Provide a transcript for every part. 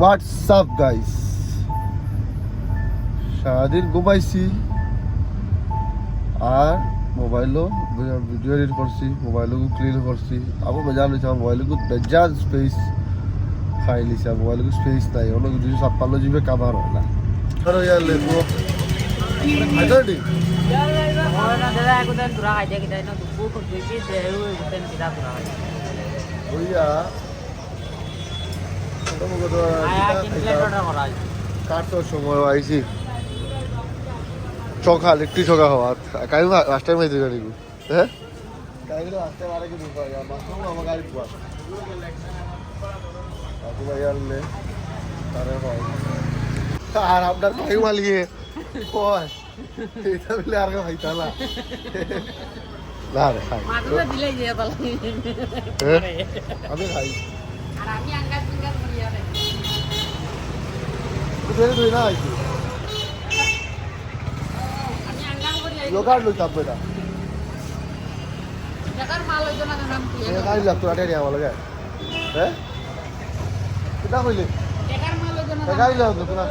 WhatsApp guys, সারাদিন ঘুমাইছি আর মোবাইলও ভিডিও এডিট করছি, মোবাইলও ক্লিন করছি। আমার মজা নিয়েছে, আমার মোবাইলকে বেজান স্পেস খাই লিছে, মোবাইলকে স্পেস নাই। অনেক 256 জিবি কাভার হয় না। আর ইয়ার লেবো আইডি ওইয়া কাটর সময় আইছি চোখা লিখটি চোখা হওয়া কাই লাস্ট টাইম আইছি গাড়ি হ্যাঁ কাইগুলো লাস্ট টাইম আরে কি দুপা ইয়া মাসও আমার গাড়ি পুয়া আপু ভাই আনলে তারে হয় আর আপনার ভাই মালিয়ে কয় এটা বলে আর ভাই তালা না রে খাই মাথা দিলে যে তালা আমি খাই আর আমি আঙ্গাস ফিঙ্গাস করিয়া রে তুই না আইছি আমি আঙ্গাস করিয়া লোকাল লই তাপ বেটা টাকার মাল হইতো না নাম কি এ গাড়ি লাগতো আটে রে আমার লাগে হ্যাঁ কিটা কইলে টাকার মাল হইতো না গাড়ি লাগতো না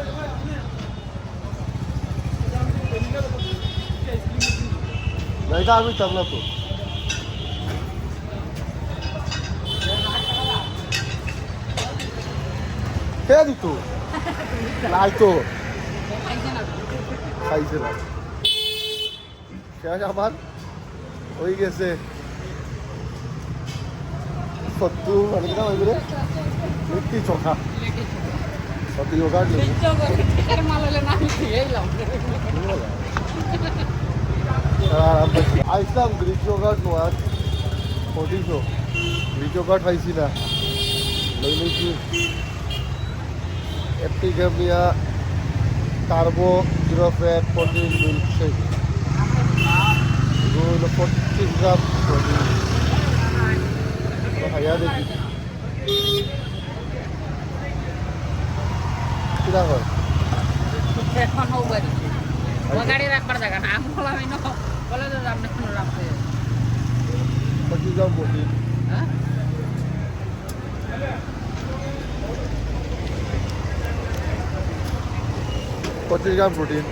এটা আমি চাবলা তো কে দিত নাই তো খাইছে না শেষ আমার হয়ে গেছে 70 মানে কিনা হইবে রে লিট্টি চোখা 70 যোগাড় লিট্টি মাল হলে না খেয়েইলাম আইসলাম গ্রিক যোগার্ট নোয়ার 40 গ্রিক যোগার্ট খাইছি না লই লইছি Epigamia turbo zero fat protein milkshake এগুলো 40 গ্রাম প্রোটিন খাইয়া দেখি কিরা হয় এখন হবারি গাড়ি রাখবার জায়গা না আমি বললাম না বলে তো আপনি কোন রাখতে 40 গ্রাম প্রোটিন হ্যাঁ 25 গ্রাম প্রোটিন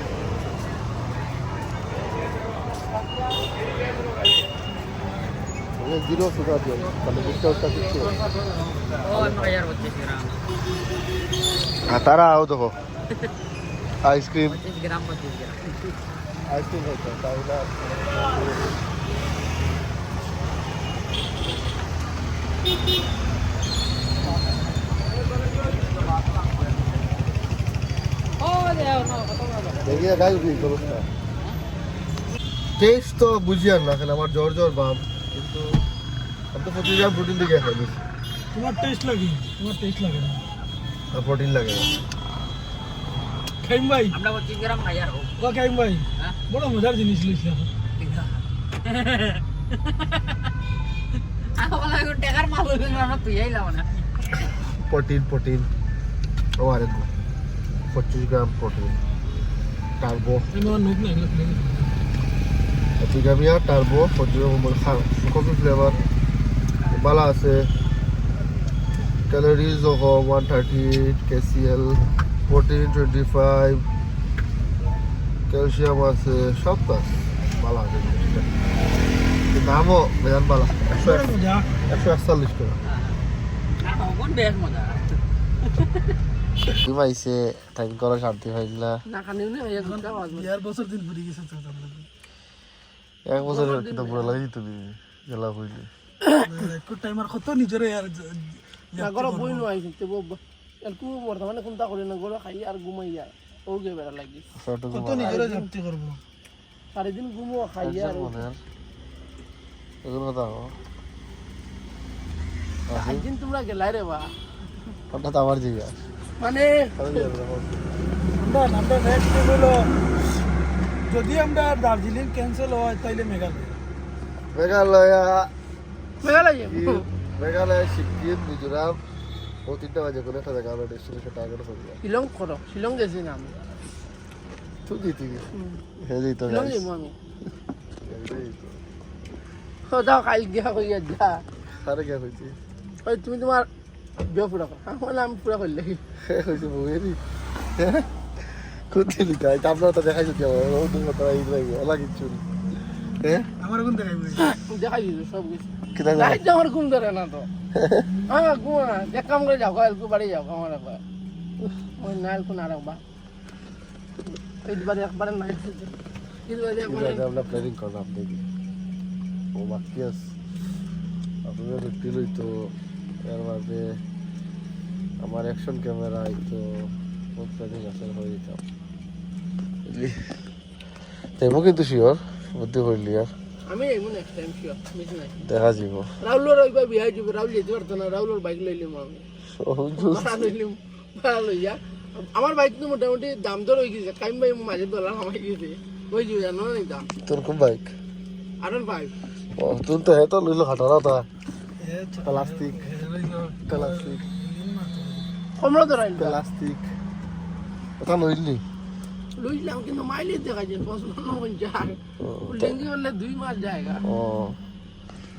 জিরো সুগার দিয়ে তাহলে ডিসকাউন্টটা কিছু তারা আও দেখো আইসক্রিম 25 গ্রাম আইসক্রিম হইতো তাহলে দেখিয়ে গাই উঠি খরচটা টেস্ট তো বুঝি আর না কেন আমার জ্বর জ্বর বাম কিন্তু আমি তো 25 গ্রাম প্রোটিন দিকে খাই তোমার টেস্ট লাগে না প্রোটিন লাগে খাইম ভাই আমরা 25 গ্রাম খাই আর ও খাইম ভাই বড় মজার জিনিস লইছি আমরা টাকার মাল হইলো না তুইইলাম না প্রোটিন ও আরে 25 গ্রাম প্রোটিন টার্বো আমার নোট না এগুলো এপিগামিয়া টার্বো 40 গ্রাম কফি ফ্লেভার বালা আছে calories of 138 kcal protein 25 calcium আছে সব আছে বালা আছে দামও বেজান বালা 141 টাকা কোন বেশ মজা তুমি আইছে টাইম করা শান্তি পাইলা না খানিও না এক ঘন্টা বাজবে ইয়ার বছর দিন ঘুরে গেছে তো এক বছরের কিতা পুরো লাগি তুমি গেলা হইলি একটু টাইমার কত নিজরে ইয়ার না গরো বই নো আইছে তে বব এলকু বর্তমানে কোনটা করে না গরো খাই আর ঘুমাই যায় ওকে বেড়া লাগি কত নিজরে জানতে করব সারা দিন ঘুমো খাই আর এগুলো কথা আইদিন তোমরা গেলাই রে বা হঠাৎ আমার জিগা মানে আমরা নেক্সট হলো যদি আমরা দার্জিলিং ক্যান্সেল হয় তাইলে মেঘালয় সিকিম মিজোরাম ও তিনটা বাজে কোনো একটা জায়গা আমরা ডেস্টিনেশন টার্গেট করব শিলং করো শিলং গেছি না আমি তুই দিতি হ্যাঁ দিত শিলং যাবো আমি যাও কাল গিয়া কইয়া যা সারে গিয়া হইছি ওই তুমি তোমার বিয়া পুরা কর বলে আমি পুরা করলে হয়েছে বউয়েরই কোথায় লিখা আছে আপনার তো দেখাইছো কি আমার ওদের কথা এই লাগে ওলা কিচ্ছু হ্যাঁ আমার কোন দেখাইবে দেখাই দিল সব কিছু কিতা লাইট আমার ঘুম ধরে না তো হ্যাঁ ঘুমা এক কাম করে যাও কালকে বাড়ি যাও আমার একবার ওই নাইল কোন আর একবার এইবারে একবার নাই এইবারে একবার আমরা প্ল্যানিং করলাম দেখি ও বাকি আছে আপনাদের দেখতে লইতো এর মাঝে আমার অ্যাকশন ক্যামেরা তো বহুত প্ল্যানিং আছে হয়ে যেতাম দেবো কিন্তু শিওর বুদ্ধি হইলি আর আমি এমন নেক্সট টাইম শিওর মিস নাই দেখা যাব রাহুলের ওইবার বিয়ে যাবে রাহুল যেতে পারতো না রাহুলের বাইক লইলাম আমি ভাড়া লইয়া আমার বাইক তো মোটামুটি দাম দর হয়ে গেছে কাইম ভাই মাঝে ডলার আমাকে গেছে ওই যে জানো না দাম তোর কোন বাইক আরন ভাই ও তুই তো হেতো লইলো হাঁটারা তা প্লাস্টিক প্লাস্টিক কমলা ধরাইল প্লাস্টিক ওটা লইলি লইলাম কিন্তু মাইলেজ দেখা যায় 55 ডেঙ্গি বললে 2 মাস যায়গা ও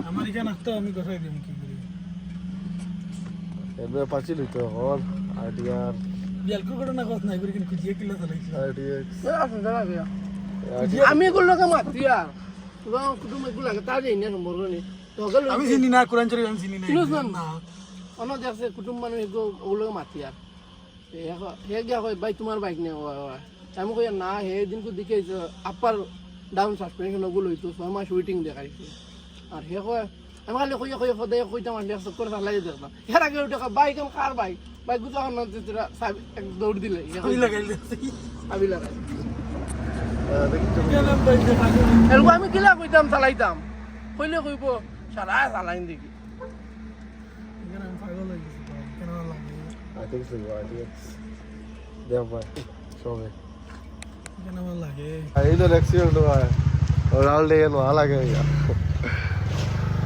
আমার এখানে আসতো আমি কোথায় দিম কি করি এবার পাচ্ছি লইতো হল আইডিআর বিয়ালকো করে না কথা নাই করে কিন্তু খুঁজিয়ে কিলো চালাইছি আইডিএক্স আসুন দাঁড়া গিয়া আমি এগুলো লোকে মাতি আর তোরা কুটুম এগুলো লাগে তার যাই না নম্বর নেই তো গেল আমি চিনি না কোরআন শরীফ আমি চিনি না কিলোস না অন্য দেখছে কুটুম মানুষ ওগুলো মাতি আর হে গিয়া কয় ভাই তোমার বাইক নেই আমি কই না হে দিনকে দেখে আপার ডাউন সাসপেনশন ওগুলো হইতো 6 মাস ওয়েটিং দেখাইছে আর হে কয় আমি খালি কই সদায় কইতাম আর লেখা করে চালাই দেখতাম এর আগে ওটা বাইক আমি কার বাইক বাইক গুলো এখন তোরা এক দৌড় দিলে কই লাগাইল আমি লাগাই কেন ভাই দেখা এরকম আমি কিলা কইতাম চালাইতাম কইলে কইব সারা চালাইন দেখি এখানে আমি পাগল হয়ে গেছি ভাই কেন লাগে আই থিংক সো আইডিএক্স দেও ভাই সবে কেন আমার লাগে এই তো অ্যাক্সিডেন্ট হয় রাউল ডে নো লাগে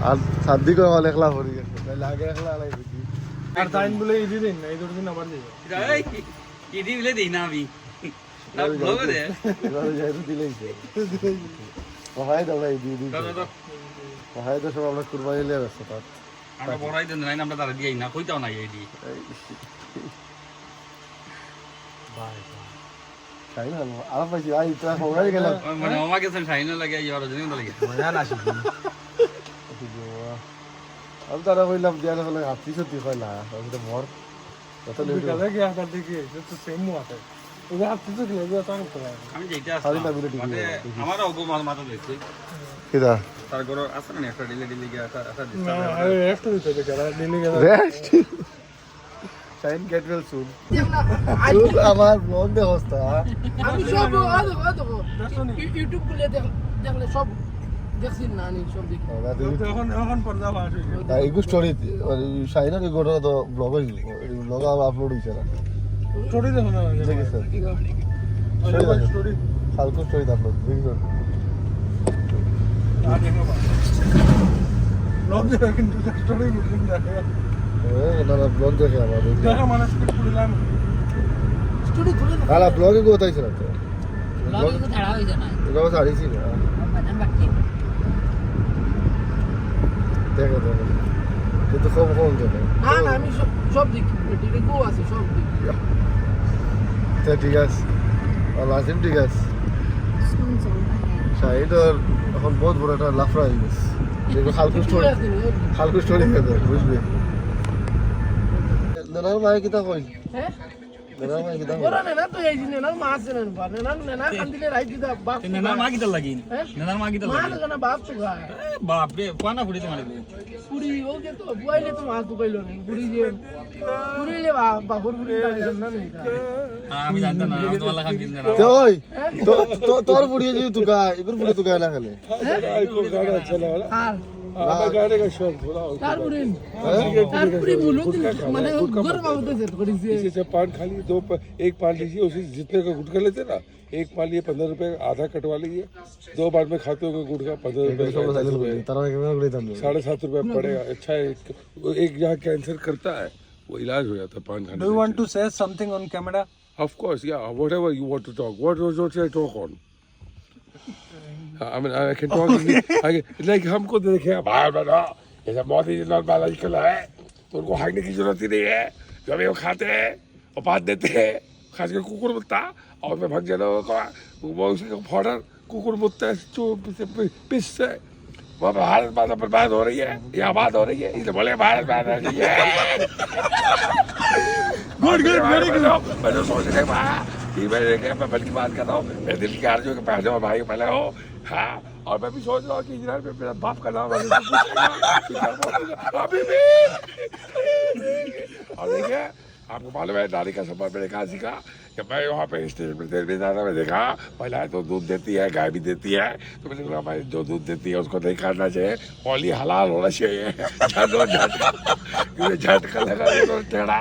আর শাদি করে वाले একলা পড়ি গেছে লাগে একলা লাই দিদি আর টাইম বলে এই দিন না এই দিন আবার যাবে এই ইদি বলে দেই না আমি না ব্লগ দে এবারে যাই তো দিলেইছে ওহাই দাও ভাই দিদি দাদা ওহাই তো সব আমরা কুরবানি নিয়ে ব্যস্ত তার আমরা বড়াই দেন নাই আমরা তারা দিই না কইতাও না এই দি বাই তাই না আর পাইছি আই তো হওয়াই গেল মানে আমাকে সেন শাইনা লাগে ইয়ার জন্য লাগে মজা না আসি আমি তারা কইলাম দিয়া হলে হাতি সত্যি কয় না আমি তো মর কত লেট কাজে গিয়া কার দেখি তো সেম আছে ওই হাত তো দিয়ে দিয়া তার তো আমি যেটা খালি না বিলে মানে আমার অগো মাথা দেখছি কিদা তার গরো আছে না একটা ডিলে গিয়া একটা না রেস্ট দিতে গেলা দিনে গেলা rest shine get well soon আমার ব্লগ দে হস্তা আমি সব ইউটিউব খুলে দেখলে সব দেখছি না নি সব দেখি এখন পর্দা বাস হইছে এই স্টোরি শাইনের গোটা তো ব্লগ হইল ব্লগ আপলোড হইছে না স্টোরি দেখো না দেখেছ স্টোরি ফালতু স্টোরি আপলোড দেখেছ আর দেখো বা লগ দেখো কিন্তু স্টোরি বুকিং দেখো না ব্লগ দেখে আমার দেখা মানুষ পুরিলাম স্টোরি খুলে আলা ব্লগে কোথায় ছিল তো ব্লগে তো ছাড়া হইছে না ব্লগ ছাড়িছি না বাদাম বাকি দেখো দেখো কিন্তু কম কম দেখো না না আমি সব দেখি টিভি কো আছে সব দেখি তা ঠিক আছে লাজিম ঠিক আছে শাহিদর এখন বহুত বড় একটা লাফড়া হয়ে গেছে দেখো হালকু স্টোরি খেতে বুঝবি নানার মায়ে কিতা কই হ্যাঁ নানার মায়ে কিতা কই ওরা না তো এই দিনে না মাছ নেন বা না কান্দিলে রাই দিদা বাপ নেনার মা কিটা লাগি হ্যাঁ? নেনার মা কিটা মা লাগি না বাপ তো গায় বাপ রে কোনা ফুড়ি তোমার পুরি ও যে তো বুয়াইলে তো মাছ তো কইলো না পুরি যে পুরিলে বাপর পুরি না নেই আমি জানতাম না আমি তোমার লাগাম কিনতে না তো ওই তোর বুড়িয়ে যদি তুকা এগুর বুড়ি তুকা না খেলে আর আমার গাড়ি का शौक थोड़ा তারপরে বলো মানে ঘর বাবুতে সেট করিছে जैसे पान खाली एक पान लीजिए उसी जितने का गुटखा लेते ना एक पान लिए 15 रुपए आधा कटवा लीजिए 2 बार में खाते हो गुटखा 15 रुपए তারা কেমন করে দাম 7.5 रुपए पड़ेगा अच्छा है एक यहाँ कैंसर करता है वो इलाज हो जाता है पान खाने Do you want to say something on camera? Of course, yeah. Whatever you want to talk. What should I talk on? I mean, I can talk. Like हमको देखे बाहर बना ऐसा बहुत ही बायोलॉजिकल है तो उनको हाँकने की जरूरत ही नहीं है। जब वो खाते हैं और बात देते हैं, खास कर कुकुर मुत्ता और मैं भग जाना वो उसी का फॉर्डर कुकुर मुत्ता पिस से वहाँ भारत माता बर्बाद हो रही है, यहाँ बात हो रही है, इसलिए बोले भारत माता नहीं है। Good very good. मैं तो सोच रहे मैं बल्कि बात कर रहा हूँ, मैं दिल के आरजू के पहले और भाई पहले हो। हाँ, और मैं भी सोच रहा हूँ कि इजराइल में मेरा बाप का नाम अभी भी। और देखिए आपको मालूम है नारी का सफर मैंने कहा सीखा कि मैं वहाँ पे स्टेशन पर देर जाना मैं देखा महिलाएं तो दूध देती है, गाय भी देती है, तो मैंने कहा भाई जो दूध देती है उसको नहीं खाना चाहिए और ये हलाल होना चाहिए। झटका लगा तो टेढ़ा।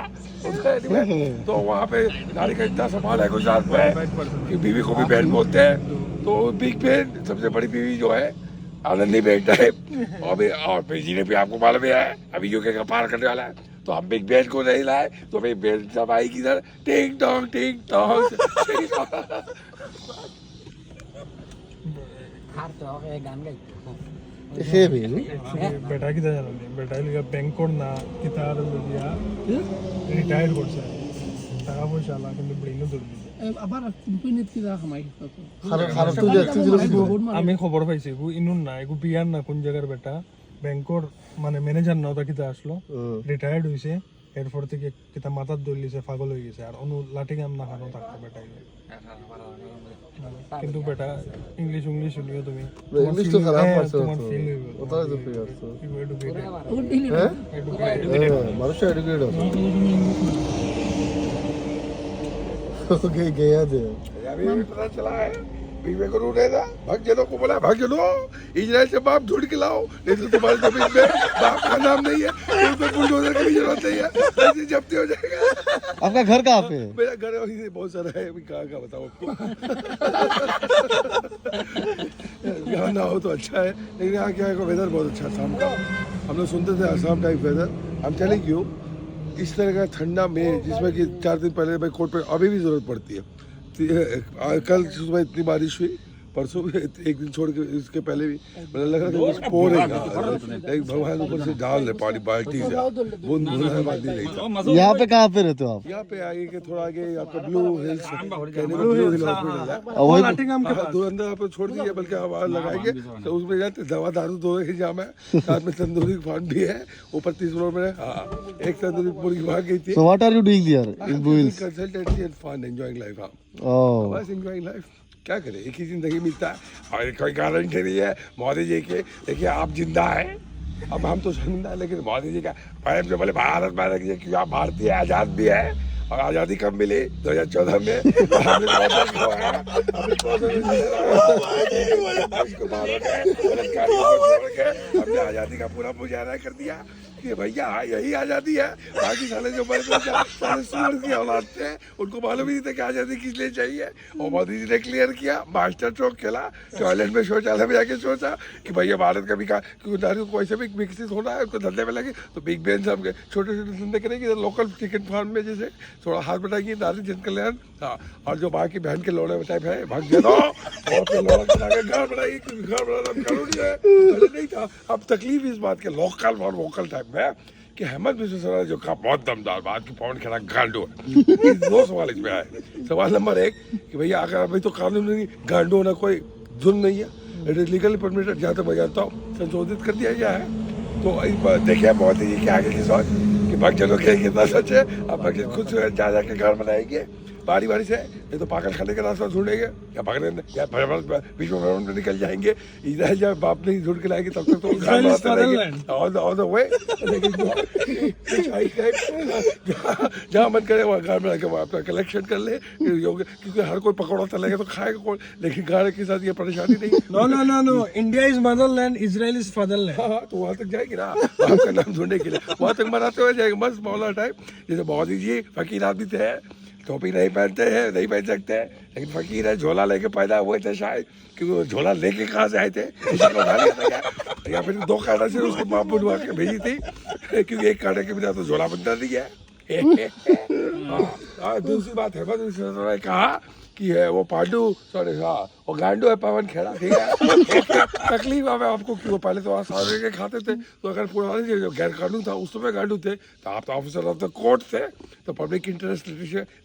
तो वहाँ पे नारी का इतना सवाल है गुजरात में कि बीवी को भी बहन बोलते हैं, तो बिग बहन सबसे बड़ी बीवी जो है आनंदी बेग टाइप और जी ने भी आपको मालूम है अभी यूके का पार करने वाला है, तो हम बिग बहन को नहीं लाए तो भाई बहन जब आएगी इधर टिंग टोंग बेटा किधर जाना बेटा बैंकोड ना कितार रिटायर्ड कोर्स টাকা পয়সা আলা কিন্তু ব্রেইনও দরবি আবার কোম্পানিত কি যা কামাই আমি খবর পাইছি গু ইনুন না এগু বিয়ার না কোন জায়গার বেটা ব্যাংকর মানে ম্যানেজার না ওটা কিতা আসলো রিটায়ার্ড হইছে এরপর থেকে কিতা মাথার দলিছে পাগল হয়ে গেছে আর অনু লাঠি কাম না খানো থাকতো বেটা কিন্তু বেটা ইংলিশ শুনিও তুমি ইংলিশ তো খারাপ আছে তোমার ফিল হইব ওটাই তো ফিল আছে ইউ এডুকেটেড মানুষ এডুকেটেড আছে ओके गया दे अभी पता चला है बीवे को ढूंढेगा भग जनों को बोला भग जनों इजराइल से बाप ढूंढ के लाओ नहीं तो तुम्हारे जमीन में बाप का नाम नहीं है उसमें बुलडोजर की भी जरूरत नहीं है ऐसी जब्ती हो जाएगा। आपका घर कहाँ पे है? मेरा घर वहीं से बहुत सारा है अभी कहाँ बताओ आपको। यहाँ ना हो तो अच्छा है लेकिन यहाँ क्या है वेदर बहुत अच्छा शाम का हम लोग सुनते थे आसाम टाइप वेदर हम चले क्यों इस तरह का ठंडा में जिसमें कि 4 दिन पहले भाई कोट पे अभी भी जरूरत पड़ती है। कल सुबह इतनी बारिश हुई परसों भी एक दिन छोड़ के इसके पहले भी मुझे लग रहा था कुछ पो रहेगा भगवान ऊपर से डाल दे पानी बाल्टी से बूंद बाल्टी नहीं था। यहाँ पे कहाँ पे रहते हो आप? यहाँ पे आगे के थोड़ा आगे आपका ब्लू हिल्स कहने में ब्लू हिल हॉस्पिटल है दूर अंदर आप छोड़ दीजिए बल्कि हम लगाएंगे तो उसमें जाते दवा दारू दो ही जाम है साथ में तंदूरी फान भी है ऊपर 30 फ्लोर में। हाँ एक तंदूरी पूरी भाग गई थी। So what are you doing there in Buils? Consultancy and fun enjoying life. हाँ Oh. बस एंजॉयिंग लाइफ क्या करें एक ही जिंदगी मिलता है और कोई गारंटी नहीं है। मोदी जी के देखिए आप जिंदा है अब हम तो शर्मिंदा है लेकिन मोदी जी का पहले जो बोले भारत में रखिए क्यों आप भारतीय आज़ाद भी है और आज़ादी कब मिली 2014 में हमने आज़ादी का पूरा मुजाहरा कर दिया कि भैया यही आज़ादी है। बाकी साले जो बड़े साले सूअर की औलाद थे उनको मालूम ही नहीं था कि आज़ादी किस लिए चाहिए और मोदी जी ने क्लियर किया मास्टर स्ट्रोक खेला टॉयलेट में शौचालय में जाके सोचा कि भैया भारत का भी नारियों को ऐसे भी विकसित होना है उनको धंधे में लगे तो बिग बहन सब छोटे छोटे धंधे करेंगे लोकल चिकन फार्म में जैसे थोड़ा हाथ बढ़ाएंगे नारी जन कल्याण। हाँ और जो बाकी बहन के लोड़े टाइप है भाग दे दो और घर बढ़ाइए क्योंकि घर बढ़ाना कानूनी है पहले नहीं था। अब तकलीफ इस बात के लोकल और वोकल टाइप में कि हेमंत बिस्वा शर्मा जो का बहुत दमदार बात की पवन खेड़ा गांडो है। दो सवाल इसमें आए। सवाल नंबर 1 कि भैया अगर अभी तो कानून नहीं गांडो होना कोई जुर्म नहीं है इट इज लीगली परमिटेड जहाँ तक मैं जानता हूँ संशोधित कर दिया गया है। तो देखिए मोदी जी के आगे की सोच कि भक्तजनों के कितना सच है अब भक्त खुद जा के घर बनाएंगे बारी बारी से नहीं तो पागल खाने का रास्ता ढूंढेंगे या भागने या बीच में भ्रमण में निकल जाएंगे इधर जब बाप नहीं ढूंढ के लाएंगे तब तक तो ऑन द वे जहाँ मन करे वहाँ घर में आके अपना कलेक्शन कर ले क्योंकि हर कोई पकौड़ा तलेगा तो खाएगा कौन लेकिन गाड़ी के साथ ये परेशानी नहीं। No India is motherland Israel is fatherland. हाँ तो वहाँ तक जाएगी ना बाप का नाम ढूंढने के लिए वहाँ तक मनाते हुए जाएंगे मस्त मौला टाइप जैसे मोदी जी फकीर आदमी थे टोपी नहीं पहनते हैं नहीं पहन सकते लेकिन फकीर है झोला लेके पैदा हुए थे शायद क्योंकि झोला लेके कहाँ से आए थे या फिर 2 कांटा से उसको माँ बुलवा के भेजी थी क्योंकि एक कांटे के बिना तो झोला बनता नहीं है। हाँ दूसरी बात हेमंत बिस्वा शर्मा ने कहा कि है वो पांडु सॉरी हाँ वो गांडू है पवन खेड़ा ठीक है तकलीफ है आपको क्यों पहले तो वहाँ सारे के खाते थे तो अगर पुराने जो गैर कानून था उस समय गांडू थे तो आप तो ऑफिसर ऑफ द कोर्ट थे तो पब्लिक इंटरेस्ट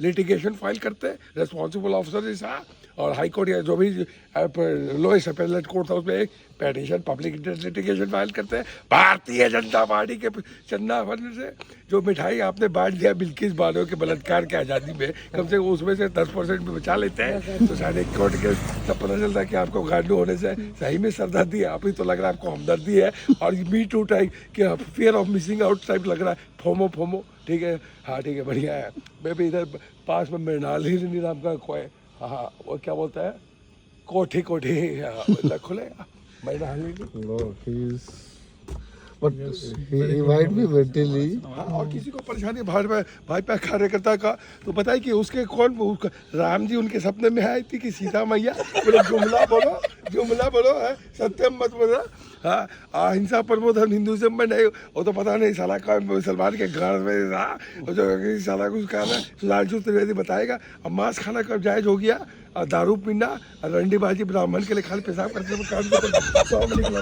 लिटिगेशन फाइल करते रेस्पॉन्सिबल ऑफिसर जैसा और हाई कोर्ट या जो भी लोएस्ट अपेलेट कोर्ट था उसमें एक petition public interest litigation file करते हैं भारतीय जनता पार्टी के चंदा फंड से जो मिठाई आपने बांट दिया बिल्किस बानो के बलात्कार की आज़ादी में कम से कम उसमें से 10% भी बचा लेते हैं तो शायद एक कोर्ट के तब पता चलता है कि आपको गांडू होने से सही में सरदर्दी है आप ही तो लग रहा है आपको हमदर्दी है और मी टू टाइप कि fear of missing out type लग रहा है फोमो फोमो ठीक है हाँ ठीक है बढ़िया है मैं भी इधर पास में मृणाली नाम का कोई हाँ वो क्या बोलता है कोठी कोठी खुलेगा No, but he might be mentally. और किसी को परेशानी भाजपा कार्यकर्ता का तो बताइए कि उसके कौन राम जी उनके सपने में आई थी कि सीता मैया बोले जुमला बोलो है सत्यम मत बोलो हाँ अहिंसा प्रबोधन हिंदुइज्म में नहीं वो तो पता नहीं साला का मुसलमान के घर में रहा जो साला कुछ खाना सुधांशु त्रिवेदी बताएगा अब मांस खाना कब जायज हो गया और दारू पीना और रंडीबाजी ब्राह्मण के लिए खाली पेशाब करते हुए काम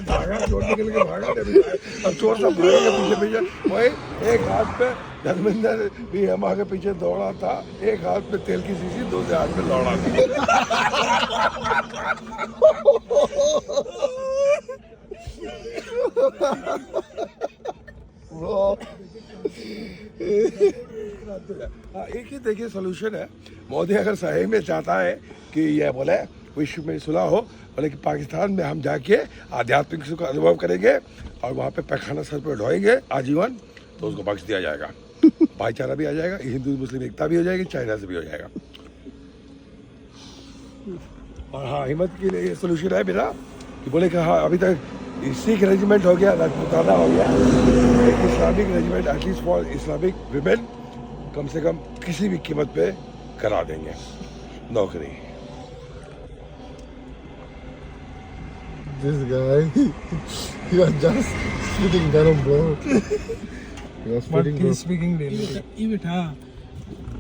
भागा चोर निकल के भागा अब चोर सब भागे के पीछे पीछे वही एक हाथ पे धर्मेंद्र भी हम आगे पीछे दौड़ा था एक हाथ पे तेल की शीशी दूसरे हाथ पे लौड़ा एक ही देखिए सोल्यूशन है मोदी अगर सही में चाहता है कि यह बोले विश्व में सुलह हो बोले कि पाकिस्तान में हम जाके आध्यात्मिक सुख का अनुभव करेंगे और वहाँ पे पैखाना सर पर ढोएंगे आजीवन तो उसको बख्श दिया जाएगा भाईचारा भी आ जाएगा हिंदू मुस्लिम एकता भी हो जाएगी चाइना से भी हो जाएगा और हाँ हिम्मत के लिए ये सोल्यूशन है मेरा कि बोले कि हाँ अभी तक सिख रेजिमेंट हो गया राजपूताना हो गया एक Islamic regiment at least for Islamic women कम से कम किसी भी कीमत पे करा देंगे नौकरी This guy, he was just spitting venom, bro. He was But spitting, bro. he's speaking daily. ই বেটা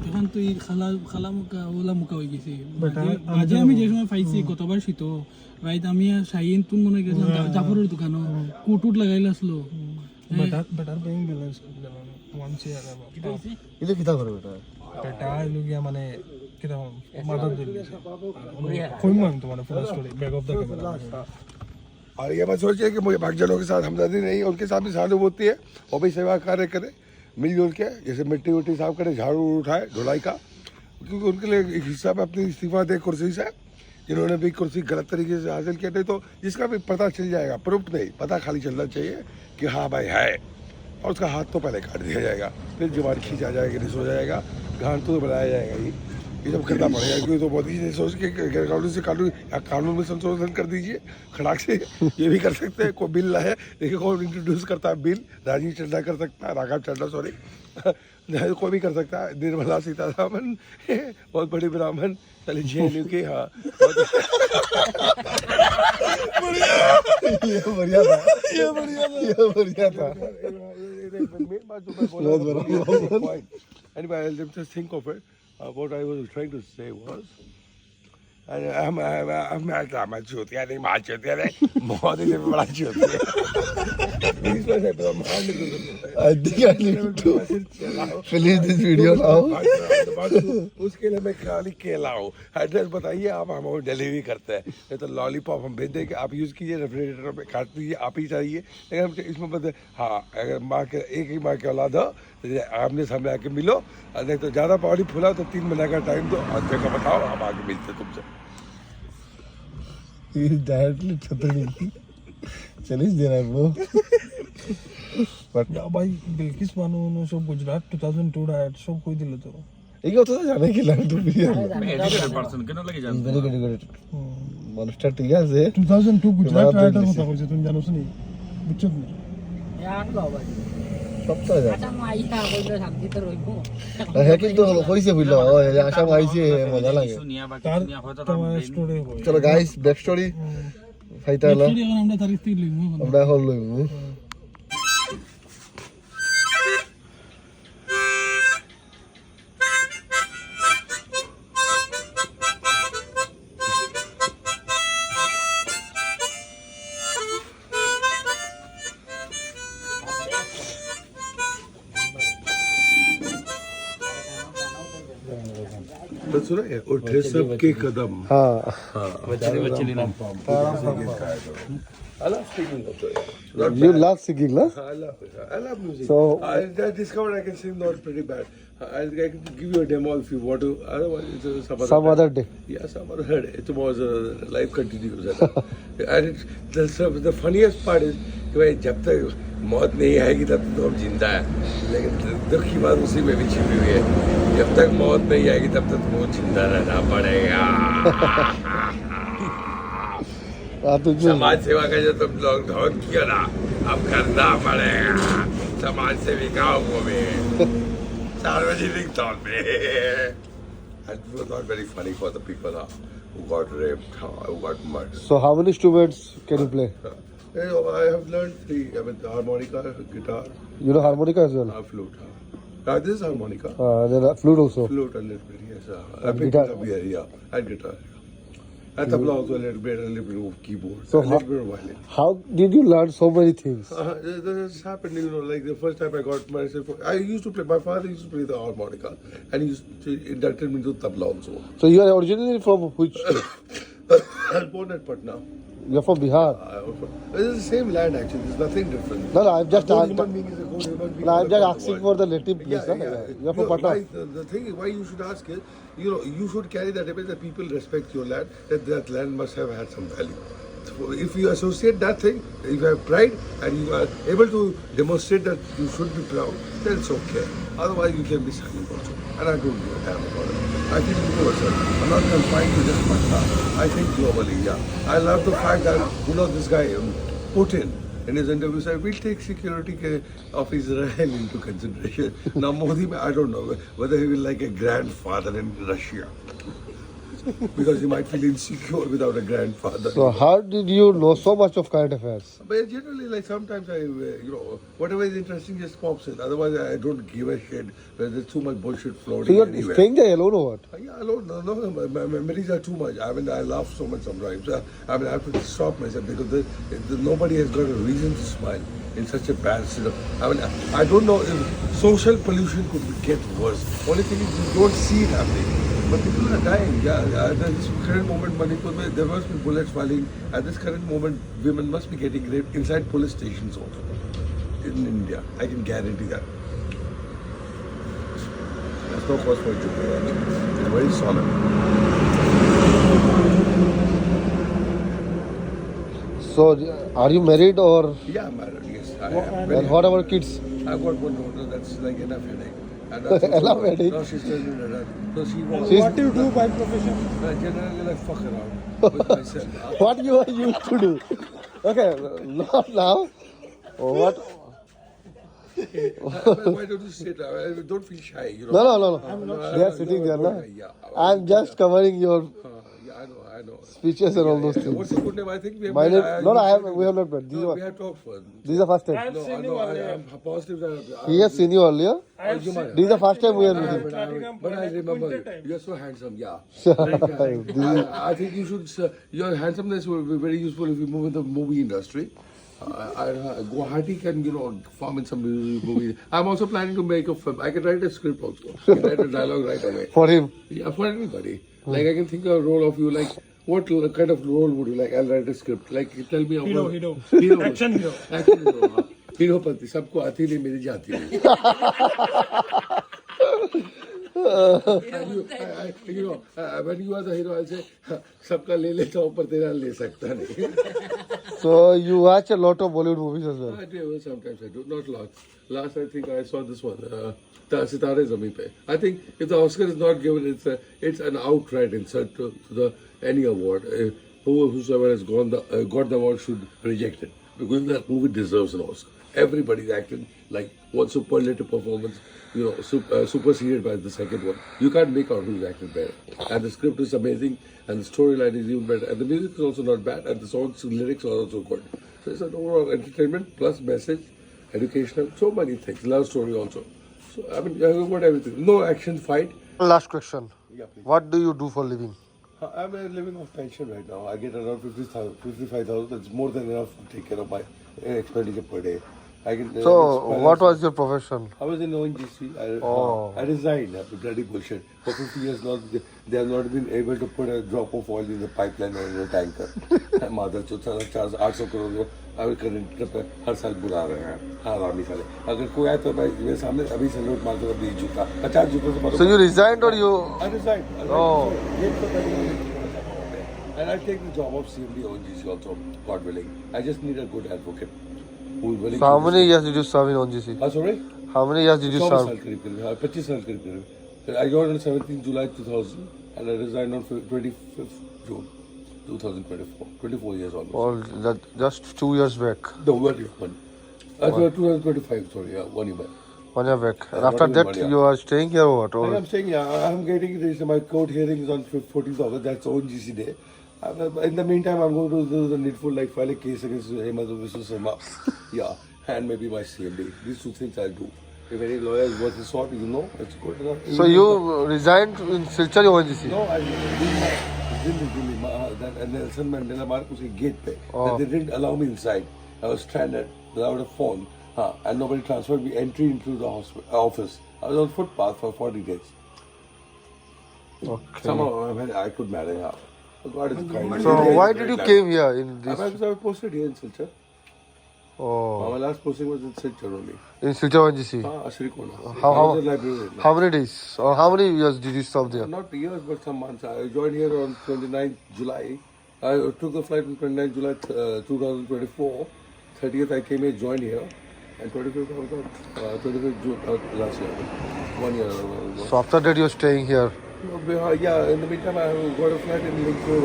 তখন তুই খালা মুখা ওলা মুখা হয়ে গেছি বেটা, মাঝে আমি যে সময় পাইছি গতবার শীত রাইত আমি আর শাহিন তুন মনে গেছিলাম জাফরের দোকানও কুটুট লাগাইলে আসলো Better paying balance. Once year. He look kita karo beta. बेटा ये लोग या माने कितना मदद दे कोई मान तुम्हारा पूरा story back of the camera और ये मत सोचिए कि मुझे भक्तजनों के साथ हमदर्दी नहीं उनके साथ भी सहानुभूति है वो भी सेवा कार्य करे मिलजुल के जैसे मिट्टी उट्टी साफ करे झाड़ू उठाए धुलाई का क्योंकि उनके लिए एक हिस्सा में अपनी इस्तीफा दे कुर्सी से जिन्होंने भी कुर्सी गलत तरीके से हासिल किया नहीं तो जिसका भी पता चल जाएगा प्रूफ नहीं पता खाली चलना चाहिए कि हाँ भाई है और उसका हाथ तो पहले काट दिया जाएगा फिर जुबान खींचा जाएगा रिस हो जाएगा घाट तो बनाया जाएगा ये सब करना पड़ेगा क्योंकि तो मोदी जी ने सोच के कानून से कानून में संशोधन कर दीजिए खड़ाक से ये भी कर सकते हैं कोई बिल लाए देखिए कौन इंट्रोड्यूस करता है बिल राजीव चड्डा कर सकता है राघव चड्डा सॉरी कोई भी कर सकता है निर्मला सीतारामन बहुत बड़ी ब्राह्मण चलिए जेएनयू के हाँ ये बढ़िया था ये बढ़िया था Anyway, I'll just think of it. What I was trying to say was, I'm चूतिया नहीं माँ चूतिया नहीं मोदी से बड़ा चूतिया I think I need to finish this video now. उसके लिए मैं खाली केला हूँ एड्रेस बताइए आप हम डिलीवरी करते हैं नहीं तो लॉलीपॉप हम भेज देंगे आप यूज़ कीजिए रेफ्रिजरेटर में काट दीजिए आप ही चाहिए लेकिन इसमें बता हाँ अगर माँ के एक ही माँ के औलाद हो तो आमने सामने आके मिलो नहीं तो ज़्यादा बॉडी फुला तो 3 महीने का टाइम दो और जगह बताओ हम आके मिलते तुमसे He is directly threatening. Challenge दे रहा है bro. But या भाई बिल्किस बानो ने सब गुजरात 2002 राइट सब कोई दिले तो ये होता है जाने के लिए तो भी एजुकेटेड पर्सन केन लगे जान very good good. Monster ठीक है से 2002 गुजरात राइटर होता कोई तुम जानो सुनी बुच्चो नहीं यार लो भाई सब तो है আটা মাইয়া কইলে শান্তি তো রইবো है কিন্তু কইছে বুঝলো আশা আইছে মজা লাগে दुनिया बाकी तार दुनिया হয়তো তোমার স্টোরি হয় চলো গাইস ব্যাক স্টোরি ফাইটা হলো এখন আমরা তারিখ থেকে লিখবো আমরা এখন লইবো तो सुना है उठे सबके कदम हाँ I love speaking also. you love singing na I love it. I love music. So- I discovered I can sing not pretty bad. I can give you a demo if you want to. Otherwise, it's some other day Yeah, some other day. Tomorrow life continues. And the funniest part is कि भाई जब तक मौत नहीं आएगी तब तक तो हम जिंदा है, लेकिन दुख की बात उसी में भी छिपी हुई है। जब तक मौत नहीं आएगी तब तक वो जिंदा रहना पड़ेगा। तुझे समाज सेवा का जो तुम लोग ढोंग किया ना, अब करना पड़ेगा। समाज सेविका वो भी सार्वजनिक तौर पे। And it was not very funny for the people who got raped, who got murdered. so how many instruments can you play I have learned 3. I mean, harmonica, guitar, you know harmonica as well flute. This is harmonica. then flute also Flute a little bit, yes. I And picked guitar? it up here, yeah. And guitar. And tabla also a little bit of keyboard. So a little bit of violin. how did you learn so many things This happened, you know, like the first time I got myself. I used to play, my father used to play the harmonica. And he used to inducted me to tabla also. so you are originally from which state? I was born at Patna. You are from Bihar It's the same land actually, there's nothing different. no I'm just A good human being is a good human being. no, I'm all just across the asking world. for the native place Yeah, na? yeah. You are from Patna Why, the thing is, why you should ask is, you know, you should carry that image that people respect your land, that land must have had some value. So if you associate that thing, if you have pride and you are able to demonstrate that you should be proud, then it's okay. Otherwise, you can be silent also. And I don't give a damn about it. I think universal. I'm not confined to just Patna. I think globally, yeah. I love the fact that, you know, this guy, Putin, in his interview said, we'll take security of Israel into consideration. Now Modi, I don't know whether he will like a grandfather in Russia. Because he might feel insecure without a grandfather. so how did you know so much of current affairs But generally, like sometimes I, you know, whatever is interesting just pops in. Otherwise, I don't give a shit. There's too much bullshit so floating you are anywhere. staying there alone or what Yeah, alone. No, my memories are too much. I mean, I laugh so much sometimes. I mean, I have to stop myself because nobody has got a reason to smile in such a bad state of. I mean, I don't know if social pollution could get worse. Only thing is you don't see it happening. But people are dying. Yeah, at this current moment, Manipur, there must be bullets falling. At this current moment, women must be getting raped inside police stations also. In India, I can guarantee that. There's no cause for joke. It's very solemn. so are you married or Yeah, I'm married, yes. I am. and what about kids I've got one daughter that's like enough headache. And that's Enough headache? No, she's still in her. So she was. She's- What do you do by profession? Generally like fuck around with myself. what you are used to do okay not now what Why don't you sit? Don't feel shy. You know. no they are sitting there na Yeah. I'm just covering your Yeah, I know. speeches and all those things What's your good name? I think we have. my name no I have we we have not met No, we have talked first. this is the first time No, I know. I'm positive that. he has seen you earlier You might. this is the first time we are meeting But I remember you. You're so handsome. Yeah. This is- I think you should. Your handsomeness will be very useful if you move in the movie industry. Guwahati can, you know, form in some movie. I'm also planning to make a film. I can write a script also. I can write a dialogue right away. for him Yeah, for anybody. Like I can think of a role of you. Like what kind of role would you like? I'll write a script. Like tell me. Hero. Hero. Action hero. Action hero. हाँ. Hero पति सबको आती नहीं मेरी जाती है. You know, when you are the hero, I'll say सबका ले लेता हूँ पर तेरा ले सकता नहीं. so you watch a lot of Bollywood movies as well I do, sometimes I do, not lot. Last I think I saw this one, Sitare Zameen Pe. I think if the Oscar is not given, it's an outright insult to the any award. Whosoever has got the award should reject it because that movie deserves an Oscar. Everybody's acting like one superlative performance, you know, superseded by the second one. You can't make out who's acted better. And the script is amazing, and the storyline is even better, and the music is also not bad, and the songs, lyrics are also good. So it's an overall entertainment plus message, educational, so many things. Love story also. So I mean, I've got everything. No action fight. last question Yeah, please. what do you do for living I'm living off pension right now. I get around 55,000. That's more than enough to take care of my expenditure per day. I can. So, what was your profession? I was in ONGC. Oh. I resigned after bloody bullshit. For 50 years now, they have not been able to put a drop of oil in the pipeline or in a tanker. Mother चौथा 800 करोड़ अभी current पे हर साल बुला रहे हैं हाँ रामी साले अगर कोई आए तो भाई मेरे सामने अभी से नोट मारते हुए 20 जूता 50 जूतों से मारो So you resigned or you? I resigned. Oh. And I take the job of CMD ONGC also, God willing. I just need a good advocate who is willing So how to many years did you serve in ONGC? sorry? How many years did you 24 serve? साल करीब करीब 25 साल करीब करीब I joined on 17 July 2000 and I resigned on 25th June 2024 24 years almost. Or that just 2 years back, No, 1 year, 2025, sorry, yeah, 1 year back. 1 year back. And not after even that, 1 year. you are staying here or what? And Or I'm saying, yeah, I'm getting this. My court hearing is on 14th August. That's ONGC day. In the meantime, I'm going to do the needful, like file a case against Hemant Vishnu Sharma. Yeah, and maybe my CMD. These two things I'll do. If any lawyer is worth his salt, you know, it's good enough. so you resigned in Silchar ONGC? No, I didn't. That Nelson Mandela Mark was a gate pay. Oh. They didn't allow me inside. I was stranded without a phone. And nobody transferred me entry into the office. I was on footpath for 40 days. Okay. Somehow I could manage out. God is kind. So why did you came here in this? I was posted here in Silchar. Oh, My last posting was in Silchar only. in Silchar ONGC. Ashrikona. How- I was a librarian. How many days or how many years did you serve there? Not years, but some months. I joined here on 29th July. I took the flight on 29th July 2024. 30th I came here, joined here. And 25th I was out. 25th June last year. 1 year. So after that, you're staying here. Yeah, in the meantime I have got a flat in Link Road.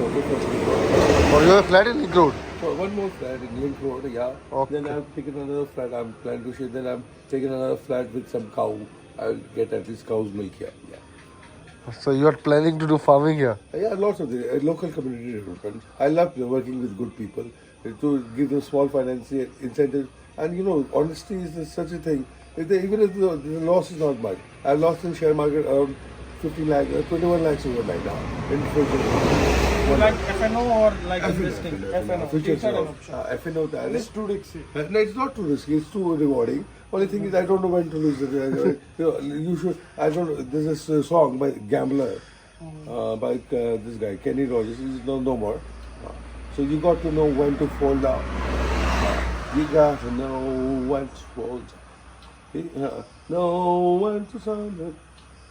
Or you have a flat in Link Road? So one more flat in Link Road, yeah. Okay. Then I've taken another flat. I'm planning to share. Then I'm taking another flat with some cow. I'll get at least cow's milk here. Yeah. So you are planning to do farming here? Yeah, lots of the local community development. I love working with good people to give them small financial incentives. And you know, honesty is such a thing. Even if the loss is not much. I've lost in share market around 15 lakhs, 21 lakhs overnight now. In like FNO or like investing? FNO. Future option. FNO. It's too risky. No, it's not too risky. It's too rewarding. Only thing is, I don't know when to lose it. You should. I don't know. There's a song by Gambler, by this guy Kenny Rogers. He's no more. So you got to know when to fall down. You got to know when to fall down. Know when to surrender.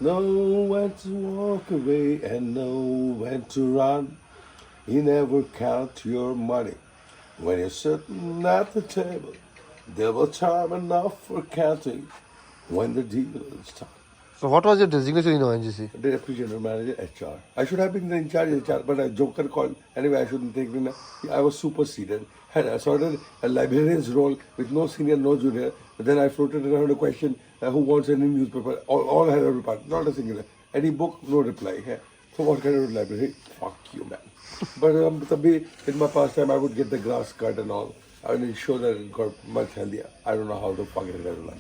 Know when to walk away and know when to run. You never count your money when you're sitting at the table. There was time enough for counting when the deal is done. So what was your designation in ONGC? Deputy General Manager HR. I should have been in charge of HR, but a joker called. Anyway, I shouldn't take it. I was superseded. Had I started a librarian's role with no senior, no junior. But then I floated around a question: who wants any newspaper? All had a reply, not a singular. Any book, no reply. So what kind of library? Fuck you, man. But in my past time, I would get the grass cut and all. I would ensure that it got much healthier. I don't know how the fuck it is like.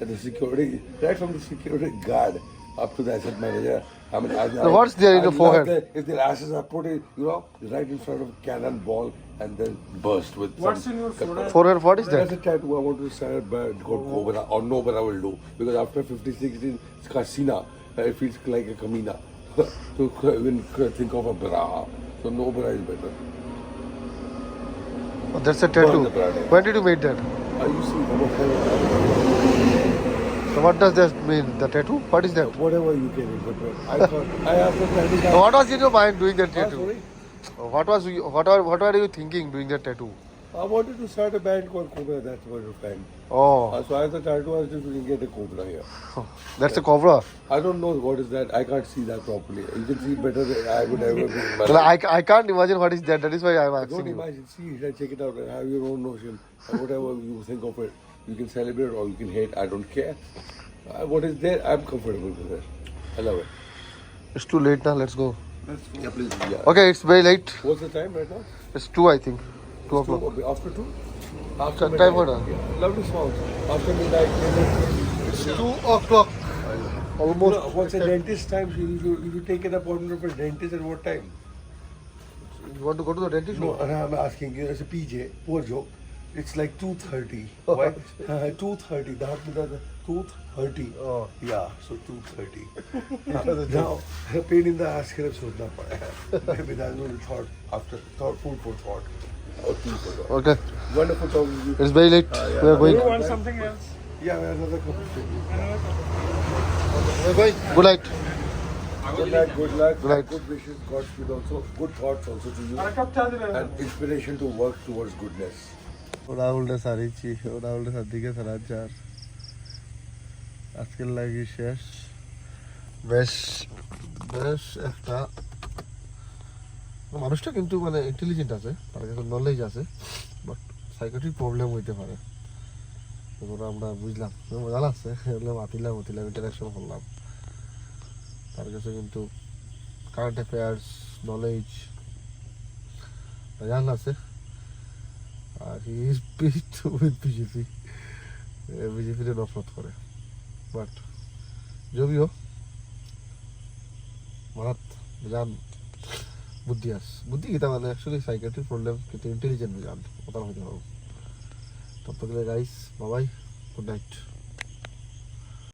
And the security, right from the security guard up to the asset manager. I mean, So what's there in the forehead? If their asses are put in, right in front of a cannonball and then burst with. What's in your forehead? Forehead, what is That's that? a tattoo. I want to start a bird called Cobra, or no, but I will do because after 50-16, it's Kasina. It feels like a Kamina. So even think of a Bra. So no Bra is better. Oh, that's a tattoo. the brand. When did you make that? You see, So what does that mean? The tattoo? What is that? whatever you can interpret. I thought I have to So what was in your mind doing that Ah, tattoo? sorry. What were you thinking doing that tattoo? I wanted to start a band called Cobra. That's what I planned. Oh, So I was a tattoo artist. We can get a Cobra here. that's a cobra. I don't know what is that. I can't see that properly. You can see better than I would ever be. in my Well, life. I can't imagine what is that. That is why I'm Don't asking you. imagine. See it and check it out and have your own notion. And whatever you think of it, you can celebrate or you can hate. I don't care. What is there, I'm comfortable with it. I love it. It's too late now. Let's go. Yeah, please. Yeah. Okay, it's very late. What's the time right now? It's 2, I think. 2 o'clock. After 2? Time midnight. for that. Yeah, lovely songs. After midnight. It's 2 o'clock. Almost. What's a dentist time? You take an appointment for a dentist at what time? You want to go to the dentist? No, I'm asking you as a PJ, poor joke. It's like 230. Why? 230. The 230. Oh. Yeah, so 230. Now, pain in the ass kare sodna pada hai. Maybe that's what we thought after food for thought. Or tea for thought. Okay, Wonderful talking to you. it's very late. We are going. want something else? Yeah, we have another cup of tea. We are going. Good night. Good night, good luck. Good night. Good wishes, Godspeed also. Good thoughts also to you. And inspiration to work towards goodness. ওরা উল্টে সারিছি, ওরা উল্টে সাদিকে সারাচার। আজকের লাগি শেষ। বেশ বেশ একটা মানুষটা কিন্তু মানে ইন্টেলিজেন্ট আছে, তার কাছে নলেজ আছে, বাট সাইকোট্রিক প্রবলেম হইতে পারে। ওরা আমরা বুঝলাম, মজা লাগছে, এগুলো মাতিলাম ইন্টারাকশন করলাম। তার কাছে কিন্তু কারেন্ট অ্যাফেয়ার্স নলেজ জান আছে। He is pissed with BJP. BJP রে নফরত করে, বাট যদিও মারাত জান বুদ্ধি আছে, বুদ্ধি কিতা মানে অ্যাকচুয়ালি সাইকিয়াট্রিক প্রবলেম কিন্তু ইন্টেলিজেন্ট জান কথা হইতে পারবো। তত গেলে গাইস বাবাই, গুড নাইট।